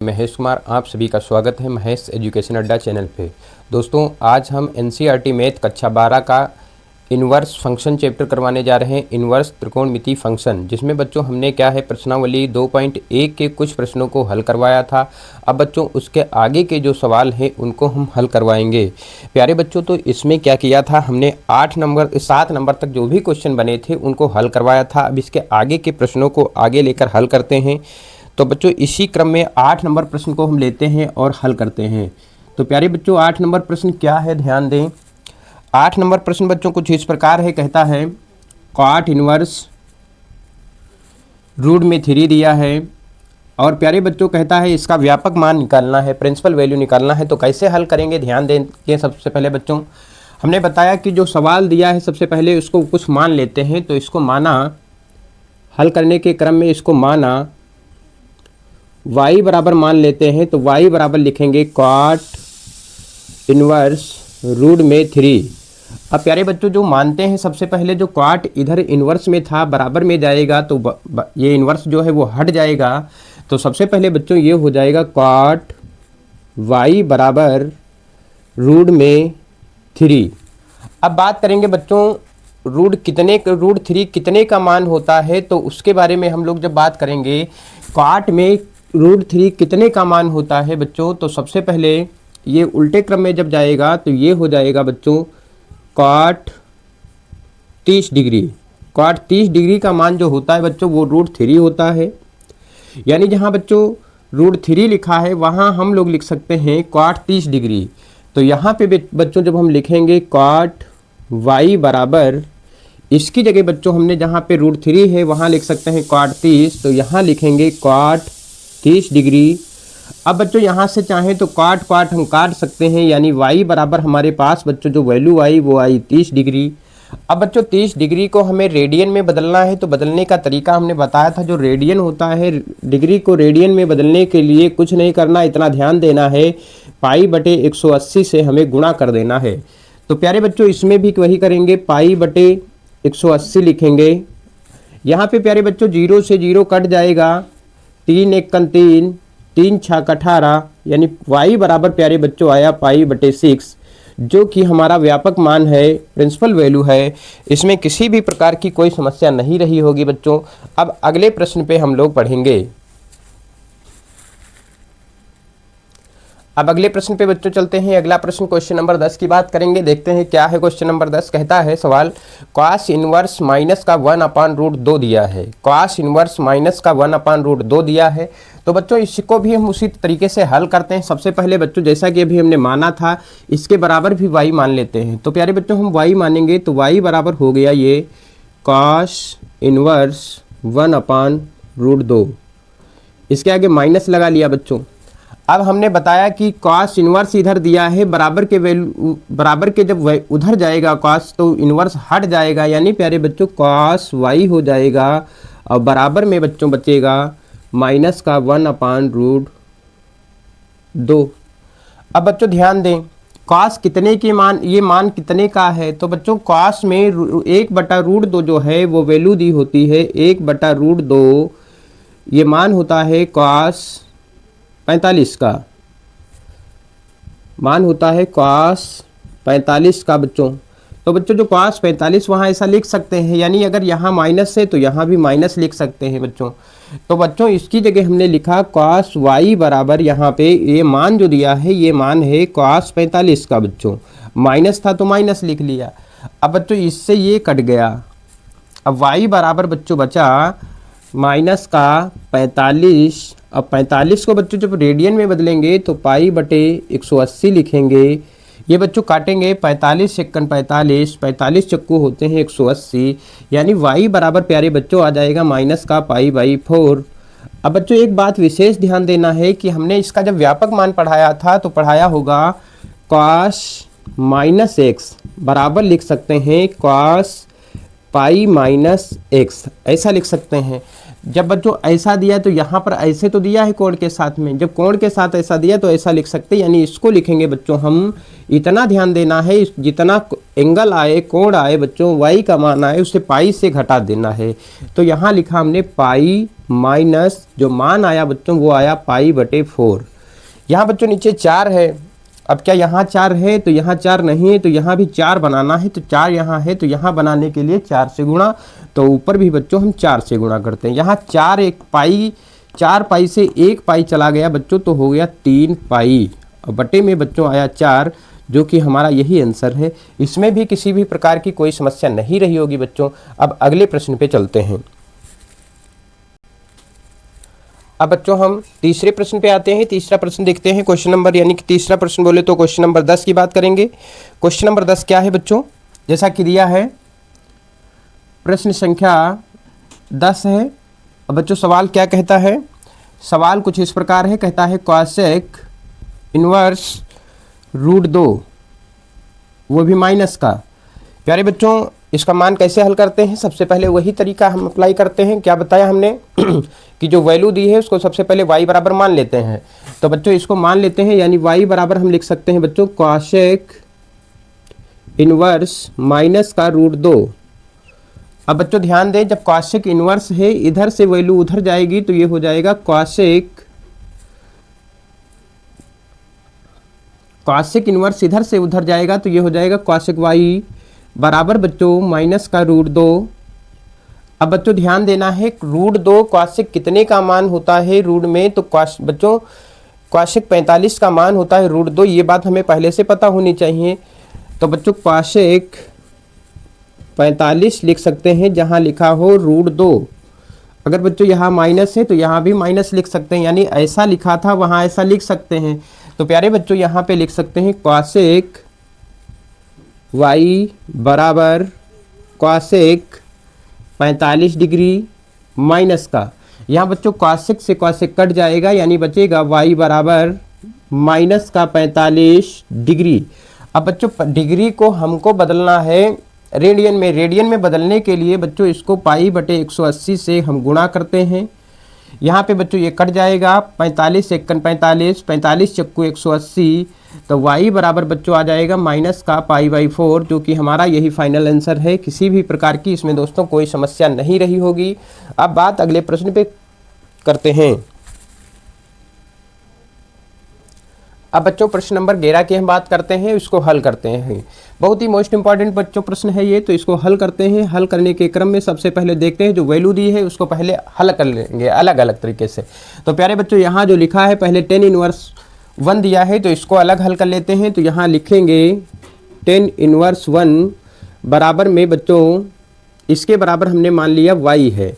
महेश कुमार, आप सभी का स्वागत है महेश एजुकेशन अड्डा चैनल पे। दोस्तों, आज हम एनसीईआरटी मैथ कक्षा 12 का इन्वर्स फंक्शन चैप्टर करवाने जा रहे हैं। इन्वर्स त्रिकोणमिति फंक्शन, जिसमें बच्चों हमने क्या है प्रश्नावली 2.1 के कुछ प्रश्नों को हल करवाया था। अब बच्चों उसके आगे के जो सवाल हैं उनको हम हल करवाएंगे। प्यारे बच्चों, तो इसमें क्या किया था हमने 7 नंबर तक जो भी क्वेश्चन बने थे उनको हल करवाया था। अब इसके आगे के प्रश्नों को आगे लेकर हल करते हैं। तो बच्चों इसी क्रम में 8 नंबर प्रश्न को हम लेते हैं और हल करते हैं। तो प्यारे बच्चों 8 नंबर प्रश्न क्या है, ध्यान दें। 8 नंबर प्रश्न बच्चों कुछ इस प्रकार है, कहता है कॉट इनवर्स रूट में 3 दिया है और प्यारे बच्चों कहता है इसका व्यापक मान निकालना है, प्रिंसिपल वैल्यू निकालना है। तो कैसे हल करेंगे, ध्यान देंगे। सबसे पहले बच्चों हमने बताया कि जो सवाल दिया है सबसे पहले उसको कुछ मान लेते हैं। तो इसको माना, हल करने के क्रम में इसको माना, y बराबर मान लेते हैं। तो y बराबर लिखेंगे कॉट इनवर्स रूट में 3। अब प्यारे बच्चों जो मानते हैं सबसे पहले जो कॉट इधर इनवर्स में था बराबर में जाएगा तो ये इनवर्स जो है वो हट जाएगा। तो सबसे पहले बच्चों ये हो जाएगा कॉट y बराबर रूट में 3। अब बात करेंगे बच्चों रूट 3 कितने का मान होता है। तो उसके बारे में हम लोग जब बात करेंगे कॉट में रूट 3 कितने का मान होता है बच्चों, तो सबसे पहले ये उल्टे क्रम में जब जाएगा तो ये हो जाएगा बच्चों कॉट 30 डिग्री। कॉट 30 डिग्री का मान जो होता है बच्चों वो रूट 3 होता है। यानी जहाँ बच्चों रूट 3 लिखा है वहाँ हम लोग लिख सकते हैं कॉट 30 डिग्री। तो यहाँ पे बच्चों जब हम लिखेंगे कॉट y बराबर, इसकी जगह बच्चों हमने जहाँ पे रूट 3 है वहाँ लिख सकते हैं कॉट 30। तो यहाँ लिखेंगे कॉट 30 डिग्री। अब बच्चों यहाँ से चाहें तो कॉट हम काट सकते हैं, यानी y बराबर हमारे पास बच्चों जो वैल्यू आई वो आई 30 डिग्री। अब बच्चों 30 डिग्री को हमें रेडियन में बदलना है। तो बदलने का तरीका हमने बताया था, जो रेडियन होता है, डिग्री को रेडियन में बदलने के लिए कुछ नहीं करना, इतना ध्यान देना है पाई बटे 180 से हमें गुणा कर देना है। तो प्यारे बच्चों इसमें भी वही करेंगे, पाई बटे 180 लिखेंगे। यहाँ पे प्यारे बच्चों 0 से 0 कट जाएगा, 3 1 3, 3 6 18, यानी y बराबर प्यारे बच्चों आया पाई बटे 6, जो कि हमारा व्यापक मान है, प्रिंसिपल वैल्यू है। इसमें किसी भी प्रकार की कोई समस्या नहीं रही होगी बच्चों। अब अगले प्रश्न पे हम लोग पढ़ेंगे। अब अगले प्रश्न पे बच्चों चलते हैं। अगला प्रश्न क्वेश्चन नंबर 10 की बात करेंगे। देखते हैं क्या है क्वेश्चन नंबर 10। कहता है सवाल कॉस इनवर्स माइनस का 1/√2 दिया है। कॉस इनवर्स माइनस का 1/√2 दिया है। तो बच्चों इसको भी हम उसी तरीके से हल करते हैं। सबसे पहले बच्चों जैसा कि अभी हमने माना था इसके बराबर भी y मान लेते हैं। तो प्यारे बच्चों हम y मानेंगे तो y बराबर हो गया ये कॉस इनवर्स 1/√2। इसके आगे माइनस लगा लिया बच्चों। अब हमने बताया कि कॉस इनवर्स इधर दिया है, बराबर के जब उधर जाएगा कॉस तो इनवर्स हट जाएगा, यानी प्यारे बच्चों कॉस y हो जाएगा और बराबर में बच्चों बचेगा माइनस का 1/√2। अब बच्चों ध्यान दें कॉस कितने के मान, ये मान कितने का है। तो बच्चों कॉस में 1/√2 जो है वो वैल्यू दी होती है 1/√2, ये मान होता है कॉस 45 का, मान होता है कॉस 45 का बच्चों। तो बच्चों जो कॉस 45 वहाँ ऐसा लिख सकते हैं, यानी अगर यहाँ माइनस है तो यहाँ भी माइनस लिख सकते हैं बच्चों। तो बच्चों इसकी जगह हमने लिखा कॉस y बराबर, यहाँ पे ये मान जो दिया है ये मान है कॉस 45 का बच्चों। माइनस था तो माइनस लिख लिया। अब बच्चों इससे ये कट गया। अब y बराबर बच्चों बचा माइनस का 45। अब 45 को बच्चों जब रेडियन में बदलेंगे तो पाई बटे 180 लिखेंगे। ये बच्चों काटेंगे 45 सेकंड 45 चक्कू होते हैं 180, यानी y बराबर प्यारे बच्चों आ जाएगा माइनस का पाई/4। अब बच्चों एक बात विशेष ध्यान देना है कि हमने इसका जब व्यापक मान पढ़ाया था तो पढ़ाया होगा कॉस -x बराबर लिख सकते हैं कॉस पाई -x, ऐसा लिख सकते हैं। जब बच्चों ऐसा दिया तो यहाँ पर ऐसे तो दिया है कोण के साथ में, जब कोण के साथ ऐसा दिया तो ऐसा लिख सकते हैं, यानी इसको लिखेंगे बच्चों हम। इतना ध्यान देना है, जितना एंगल आए, कोण आए बच्चों, वाई का मान आए उसे पाई से घटा देना है। तो यहाँ लिखा हमने पाई माइनस जो मान आया बच्चों वो आया पाई/4। यहाँ बच्चों नीचे 4 है, अब क्या यहाँ 4 है तो यहाँ 4 नहीं है, तो यहाँ भी 4 बनाना है, तो 4 यहाँ है तो यहाँ बनाने के लिए 4 से गुणा, तो ऊपर भी बच्चों हम 4 से गुणा करते हैं। यहाँ 4 पाई से 1 पाई चला गया बच्चों, तो हो गया 3 पाई और बटे में बच्चों आया 4, जो कि हमारा यही आंसर है। इसमें भी किसी भी प्रकार की कोई समस्या नहीं रही होगी बच्चों। अब अगले प्रश्न पे चलते हैं। अब बच्चों हम तीसरे प्रश्न पे आते हैं। तीसरा प्रश्न देखते हैं, क्वेश्चन नंबर, यानी कि तीसरा प्रश्न बोले तो क्वेश्चन नंबर 10 की बात करेंगे। क्वेश्चन नंबर 10 क्या है बच्चों, जैसा कि दिया है प्रश्न संख्या 10 है। अब बच्चों सवाल क्या कहता है, सवाल कुछ इस प्रकार है, कहता है कॉसेक इनवर्स √2, वो भी माइनस का। प्यारे बच्चों इसका मान कैसे हल करते हैं, सबसे पहले वही तरीका हम अप्लाई करते हैं। क्या बताया हमने कि जो वैल्यू दी है उसको सबसे पहले y बराबर मान लेते हैं। तो बच्चों इसको मान लेते हैं, यानी y बराबर हम लिख सकते हैं बच्चों कॉसेक इनवर्स माइनस का √2। अब बच्चों ध्यान दें, जब कॉसेक इनवर्स है इधर से वैल्यू उधर जाएगी तो ये हो जाएगा कॉसेक इनवर्स इधर से उधर जाएगा तो ये हो जाएगा कॉसेक y बराबर बच्चों माइनस का √2। अब बच्चों ध्यान देना है, √2 कॉसेक कितने का मान होता है रूट में, तो बच्चों कॉसेक 45 का मान होता है √2, ये बात हमें पहले से पता होनी चाहिए। तो बच्चों कॉसेक 45 लिख सकते हैं जहां लिखा हो √2। अगर बच्चों यहाँ माइनस है तो यहाँ भी माइनस लिख सकते हैं, यानी ऐसा लिखा था वहाँ ऐसा लिख सकते हैं। तो प्यारे बच्चों यहाँ पे लिख सकते हैं कॉसेक y बराबर कॉसेक 45 डिग्री माइनस का। यहाँ बच्चों कॉसेक से कॉसेक कट जाएगा, यानी बचेगा y बराबर माइनस का 45 डिग्री। अब बच्चों डिग्री को हमको बदलना है रेडियन में। रेडियन में बदलने के लिए बच्चों इसको पाई/180 से हम गुणा करते हैं। यहाँ पे बच्चों ये कट जाएगा, 45 एकन 45, 45 चक्कू 180, तो y बराबर बच्चों आ जाएगा माइनस का पाई/4, जो कि हमारा यही फाइनल आंसर है। किसी भी प्रकार की इसमें दोस्तों कोई समस्या नहीं रही होगी। अब बात अगले प्रश्न पे करते हैं। अब बच्चों प्रश्न नंबर 11 की हम बात करते हैं, इसको हल करते हैं। बहुत ही मोस्ट इंपॉर्टेंट बच्चों प्रश्न है ये, तो इसको हल करते हैं। हल करने के क्रम में सबसे पहले देखते हैं जो वैल्यू दी है उसको पहले हल कर लेंगे अलग अलग तरीके से। तो प्यारे बच्चों यहाँ जो लिखा है पहले 10 इनवर्स 1 दिया है, तो इसको अलग हल कर लेते हैं। तो यहाँ लिखेंगे 10 इनवर्स 1 बराबर में बच्चों इसके बराबर हमने मान लिया y है।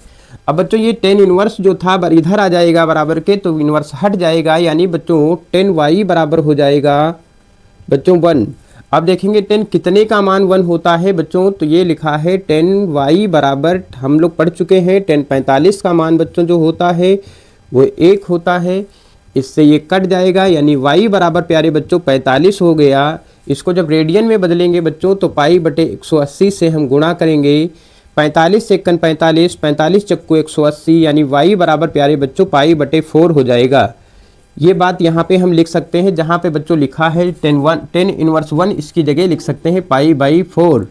अब बच्चों ये 10 इनवर्स जो था इधर आ जाएगा बराबर के, तो इनवर्स हट जाएगा, यानी बच्चों 10y बराबर हो जाएगा बच्चों 1। अब देखेंगे 10 कितने का मान 1 होता है बच्चों, तो ये लिखा है 10y बराबर, हम लोग पढ़ चुके हैं 10 45 का मान बच्चों जो होता है वो 1 होता है। इससे ये कट जाएगा, यानी y बराबर प्यारे बच्चों 45 हो गया। इसको जब रेडियन में बदलेंगे बच्चों तो पाई/180 से हम गुणा करेंगे। 45 एकन 45, 45 चक्कू 180, यानी y बराबर प्यारे बच्चों पाई/4 हो जाएगा। ये बात यहाँ पे हम लिख सकते हैं, जहाँ पे बच्चों लिखा है 10 इनवर्स 1, इसकी जगह लिख सकते हैं पाई/4।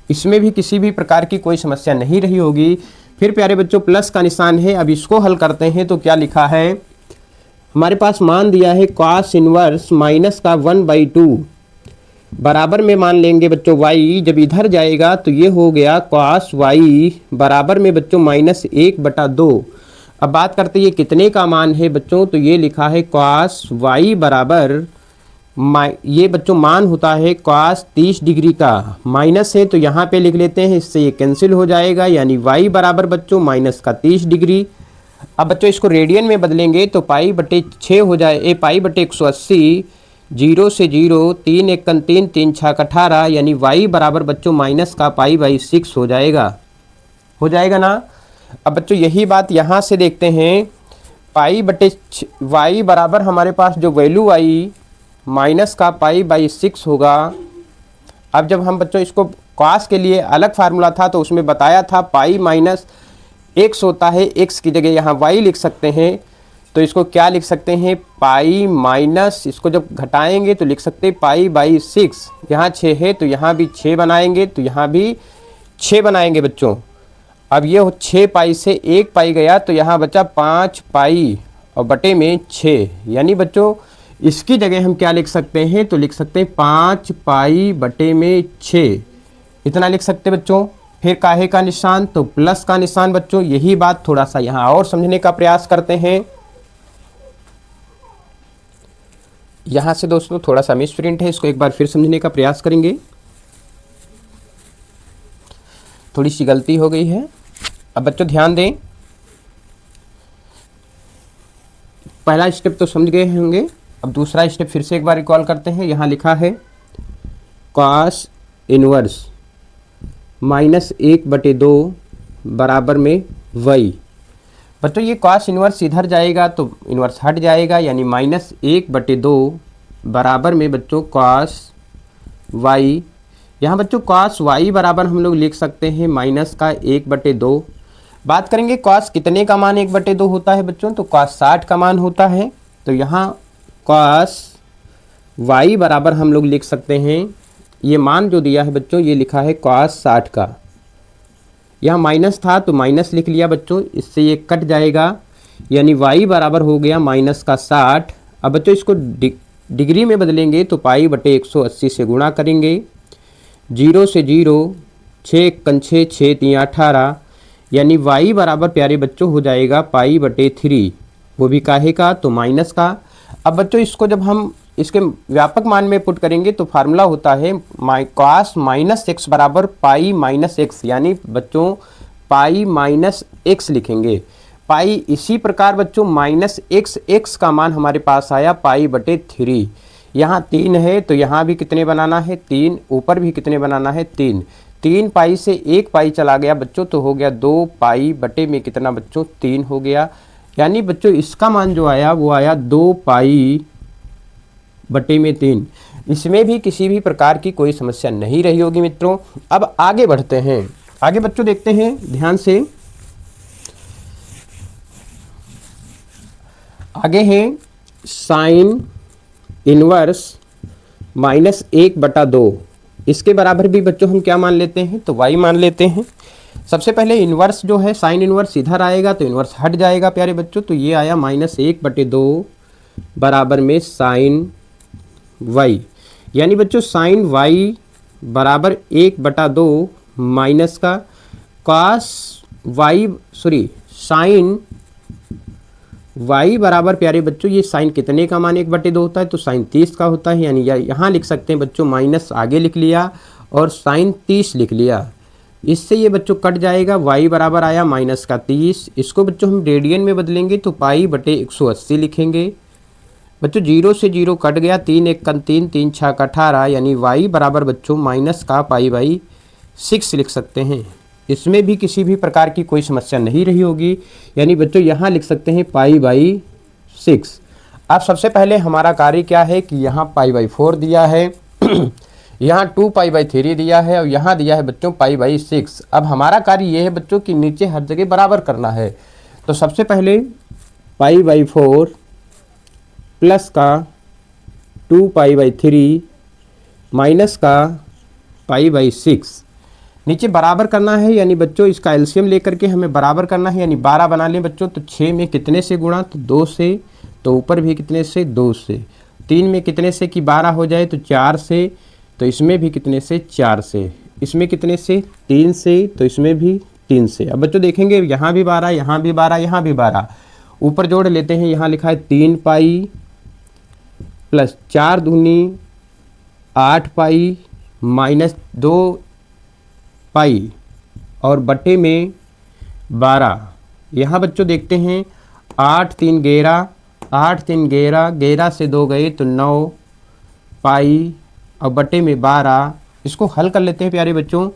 इसमें भी किसी भी प्रकार की कोई समस्या नहीं रही होगी। फिर प्यारे बच्चों प्लस का निशान है, अब इसको हल करते हैं। तो क्या लिखा है, हमारे पास मान दिया है कॉस इनवर्स माइनस का 1/2 बराबर में मान लेंगे बच्चों y, जब इधर जाएगा तो ये हो गया कॉस y बराबर में बच्चों -1/2। अब बात करते हैं ये कितने का मान है बच्चों, तो ये लिखा है कॉस y बराबर ये बच्चों मान होता है कॉस 30 डिग्री का, माइनस है तो यहाँ पे लिख लेते हैं, इससे ये कैंसिल हो जाएगा, यानी y बराबर बच्चों माइनस का 30 डिग्री। अब बच्चों इसको रेडियन में बदलेंगे तो पाई/6 हो जाए, पाई/180, 0 से 0, 3 एकन 3, 3 छक 18, यानी y बराबर बच्चों माइनस का पाई/6 हो जाएगा ना। अब बच्चों यही बात यहाँ से देखते हैं, y बराबर हमारे पास जो वैल्यू आई माइनस का पाई/6 होगा। अब जब हम बच्चों इसको कॉस के लिए अलग फार्मूला था तो उसमें बताया था पाई माइनस x होता है, x की जगह यहाँ y लिख सकते हैं। तो इसको क्या लिख सकते हैं, पाई माइनस, इसको जब घटाएंगे तो लिख सकते हैं पाई बाई 6। यहाँ 6 है तो यहाँ भी 6 बनाएंगे, तो यहाँ भी 6 बनाएंगे बच्चों। अब ये 6 पाई से 1 पाई गया तो यहाँ बचा 5 पाई और बटे में 6, यानी बच्चों इसकी जगह हम क्या लिख सकते हैं, तो लिख सकते हैं 5 पाई बटे में 6, इतना लिख सकते हैं बच्चों। फिर काहे का निशान, तो प्लस का निशान बच्चों। यही बात थोड़ा सा यहाँ और समझने का प्रयास करते हैं। यहाँ से दोस्तों थोड़ा सा मिस प्रिंट है, इसको एक बार फिर समझने का प्रयास करेंगे, थोड़ी सी गलती हो गई है। अब बच्चों ध्यान दें, पहला स्टेप तो समझ गए होंगे, अब दूसरा स्टेप फिर से एक बार रिकॉल करते हैं। यहाँ लिखा है कॉस इनवर्स -1/2 बराबर में y। बच्चों ये कॉस इनवर्स इधर जाएगा तो इनवर्स हट जाएगा, यानी -1/2 बराबर में बच्चों कॉस y। यहाँ बच्चों कॉस y बराबर हम लोग लिख सकते हैं माइनस का 1/2। बात करेंगे कॉस कितने का मान 1/2 होता है बच्चों, तो कॉस 60 का मान होता है। तो यहाँ कॉस y बराबर हम लोग लिख सकते हैं, ये मान जो दिया है बच्चों ये लिखा है कॉस 60 का। यहाँ माइनस था तो माइनस लिख लिया बच्चों, इससे ये कट जाएगा, यानी y बराबर हो गया माइनस का 60। अब बच्चों इसको डिग्री में बदलेंगे तो पाई बटे 180 से गुणा करेंगे। 0 से 0, 6 × 6 6 × 3 18, यानी y बराबर प्यारे बच्चों हो जाएगा पाई बटे 3, वो भी काहे का, तो माइनस का। अब बच्चों इसको जब हम इसके व्यापक मान में पुट करेंगे तो फार्मूला होता है कॉस -x बराबर पाई -x, यानी बच्चों पाई -x लिखेंगे। पाई इसी प्रकार बच्चों -x का मान हमारे पास आया पाई बटे 3। यहाँ 3 है तो यहाँ भी कितने बनाना है 3, ऊपर भी कितने बनाना है 3। 3 पाई से 1 पाई चला गया बच्चों तो हो गया 2 पाई बटे में कितना बच्चों 3 हो गया, यानी बच्चों इसका मान जो आया वो आया 2 पाई बटे में 3। इसमें भी किसी भी प्रकार की कोई समस्या नहीं रही होगी मित्रों। अब आगे बढ़ते हैं, आगे बच्चों देखते हैं ध्यान से, आगे है साइन इनवर्स -1/2। इसके बराबर भी बच्चों हम क्या मान लेते हैं, तो y मान लेते हैं। सबसे पहले इनवर्स जो है साइन इनवर्स इधर आएगा तो इनवर्स हट जाएगा प्यारे बच्चों, तो ये आया -1/2 बराबर में साइन y, यानी बच्चों साइन y बराबर 1/2 माइनस का कॉस y, साइन y बराबर प्यारे बच्चों ये साइन कितने का मान 1/2 होता है, तो साइन 30 का होता है, यानी यहाँ लिख सकते हैं बच्चों माइनस आगे लिख लिया और साइन 30 लिख लिया। इससे ये बच्चों कट जाएगा, y बराबर आया माइनस का 30। इसको बच्चों हम रेडियन में बदलेंगे तो पाई बटे 180 लिखेंगे। बच्चों 0 से 0 कट गया, 3 1 × 3 3 6 × 18, यानी y बराबर बच्चों माइनस का पाई बाई 6 लिख सकते हैं। इसमें भी किसी भी प्रकार की कोई समस्या नहीं रही होगी, यानी बच्चों यहाँ लिख सकते हैं पाई बाई 6। अब सबसे पहले हमारा कार्य क्या है कि यहाँ पाई बाई 4 दिया है यहाँ 2 पाई बाई 3 दिया है और यहाँ दिया है बच्चों पाई बाई 6। अब हमारा कार्य ये है बच्चों कि नीचे हर जगह बराबर करना है। तो सबसे पहले पाई बाई 4 प्लस का 2 पाई बाई 3 माइनस का पाई बाई 6, नीचे बराबर करना है, यानी बच्चों इसका एलसीएम लेकर के हमें बराबर करना है, यानी 12 बना लें बच्चों। तो 6 में कितने से गुणा, तो 2 से, तो ऊपर भी कितने से 2 से। 3 में कितने से कि 12 हो जाए, तो 4 से, तो इसमें भी कितने से 4 से। इसमें कितने से 3 से, तो इसमें भी 3 से। अब बच्चों देखेंगे यहाँ भी 12, यहाँ भी 12, यहाँ भी 12, ऊपर जोड़ लेते हैं। यहाँ लिखा है 3 पाई प्लस 4 दूनी 8 पाई माइनस 2 पाई और बटे में 12। यहाँ बच्चों देखते हैं 8 3 11, 8 3 11, 11 से 2 गए तो 9 पाई और बटे में 12। इसको हल कर लेते हैं प्यारे बच्चों,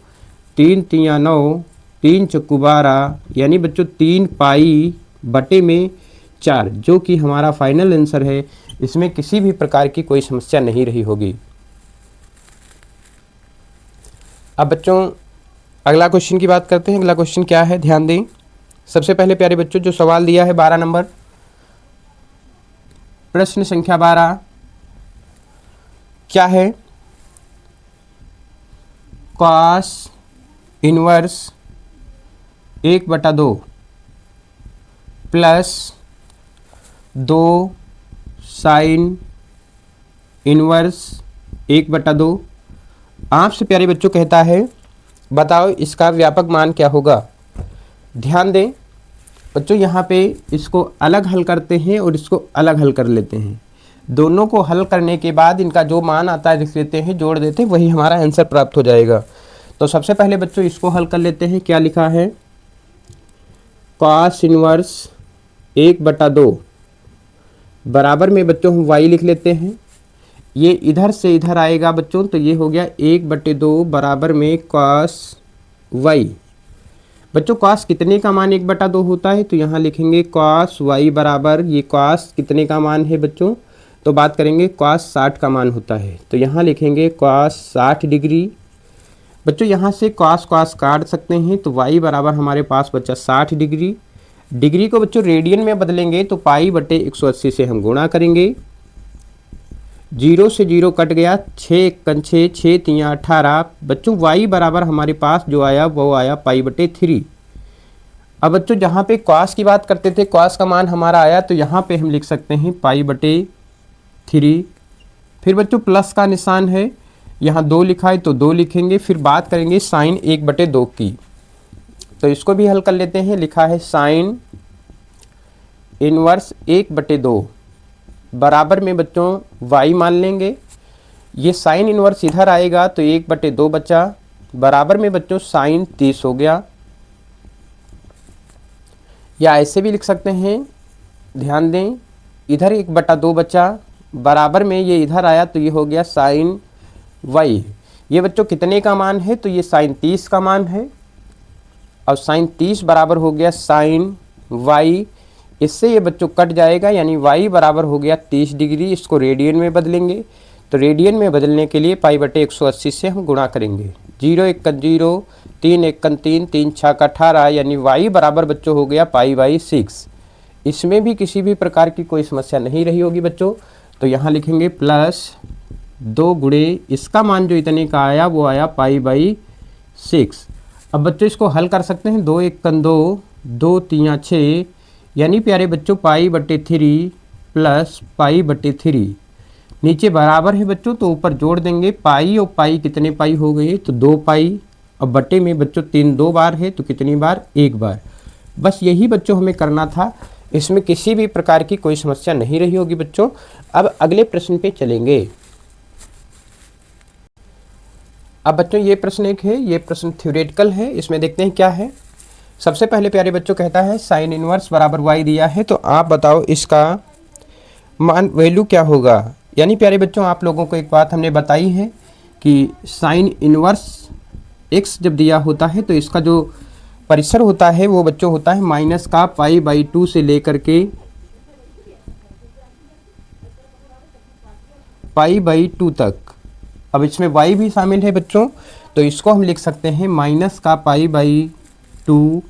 3 3 9, 3 चौकू 12, यानी बच्चों 3 पाई बटे में 4, जो कि हमारा फाइनल आंसर है। इसमें किसी भी प्रकार की कोई समस्या नहीं रही होगी। अब बच्चों अगला क्वेश्चन की बात करते हैं। अगला क्वेश्चन क्या है, ध्यान दें। सबसे पहले प्यारे बच्चों जो सवाल दिया है 12 नंबर, प्रश्न संख्या 12 क्या है? Cos inverse 1/2 plus 2 sine inverse 1/2। आपसे प्यारे बच्चों कहता है बताओ इसका व्यापक मान क्या होगा। ध्यान दें बच्चों, यहाँ पे इसको अलग हल करते हैं और इसको अलग हल कर लेते हैं। दोनों को हल करने के बाद इनका जो मान आता है लिख लेते हैं, जोड़ देते हैं, वही हमारा आंसर प्राप्त हो जाएगा। तो सबसे पहले बच्चों इसको हल कर लेते हैं। क्या लिखा है? कॉस इनवर्स 1/2 बराबर में बच्चों हम y लिख लेते हैं। ये इधर से इधर आएगा बच्चों, तो ये हो गया 1/2 बराबर में कॉस y। बच्चों कॉस कितने का मान 1/2 होता है? तो यहाँ लिखेंगे कॉस y बराबर, ये कॉस कितने का मान है बच्चों? तो बात करेंगे कॉस 60 का मान होता है। तो यहाँ लिखेंगे कॉस 60 डिग्री। बच्चों यहाँ से कॉस कॉस काट सकते हैं, तो y बराबर हमारे पास बचा 60 डिग्री। डिग्री को बच्चों रेडियन में बदलेंगे तो π/180 से हम गुणा करेंगे। 0 से 0 कट गया, 6 × 6 6 × 3 18। बच्चों y बराबर हमारे पास जो आया वो आया π/3। अब बच्चों जहाँ पे कॉस की बात करते थे, कॉस का मान हमारा आया, तो यहाँ पे हम लिख सकते हैं π/3। फिर बच्चों प्लस का निशान है, यहाँ 2 लिखा है तो 2 लिखेंगे। फिर बात करेंगे साइन 1/2 की, तो इसको भी हल कर लेते हैं। लिखा है साइन इनवर्स 1/2 बराबर में बच्चों y मान लेंगे। ये साइन इनवर्स इधर आएगा तो 1/2 बचा, बराबर में बच्चों साइन 30 हो गया। या ऐसे भी लिख सकते हैं, ध्यान दें इधर 1/2 बचा, बराबर में ये इधर आया तो ये हो गया साइन y। ये बच्चों कितने का मान है? तो ये साइन 30 का मान है। और साइन 30 बराबर हो गया साइन y। इससे ये बच्चों कट जाएगा, यानी y बराबर हो गया 30 डिग्री। इसको रेडियन में बदलेंगे, तो रेडियन में बदलने के लिए π/180 से हम गुणा करेंगे। 0 1 × 0, 3 1 × 3, 3 6 × 18, यानी y बराबर बच्चों हो गया π/6। इसमें भी किसी भी प्रकार की कोई समस्या नहीं रही होगी बच्चों। तो यहाँ लिखेंगे प्लस 2 गुणे इसका मान जो इतने का आया वो आया π/6। अब बच्चों इसको हल कर सकते हैं। 2 1 × 2, 2 3 6, यानी प्यारे बच्चों π/3 प्लस π/3। नीचे बराबर है बच्चों तो ऊपर जोड़ देंगे। पाई और पाई कितने पाई हो गए? तो 2 पाई। अब बटे में बच्चों 3 2 बार है तो कितनी बार? 1 बार। बस यही बच्चों हमें करना था, इसमें किसी भी प्रकार की कोई समस्या नहीं रही होगी बच्चों। अब अगले प्रश्न पे चलेंगे। अब बच्चों ये प्रश्न एक है, ये प्रश्न थ्योरेटिकल है। इसमें देखते हैं क्या है। सबसे पहले प्यारे बच्चों कहता है साइन इनवर्स बराबर y दिया है, तो आप बताओ इसका मान वैल्यू क्या होगा। यानी प्यारे बच्चों आप लोगों को एक बात हमने बताई है कि साइन इनवर्स x जब दिया होता है तो इसका जो परिसर होता है वो बच्चों होता है माइनस का π/2 से लेकर के π/2 तक। अब इसमें y भी शामिल है बच्चों, तो इसको हम लिख सकते हैं माइनस का π/2।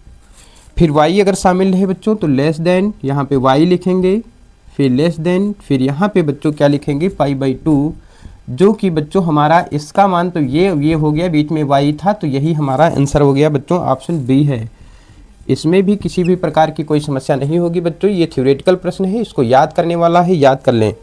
फिर y अगर शामिल है बच्चों तो लेस देन, यहाँ पे y लिखेंगे, फिर लेस देन, फिर यहाँ पे बच्चों क्या लिखेंगे π/2, जो कि बच्चों हमारा इसका मान तो ये हो गया, बीच में y था, तो यही हमारा आंसर हो गया बच्चों, ऑप्शन बी है। इसमें भी किसी भी प्रकार की कोई समस्या नहीं होगी बच्चों। ये थ्योरेटिकल प्रश्न है, इसको याद करने वाला है, याद कर लें।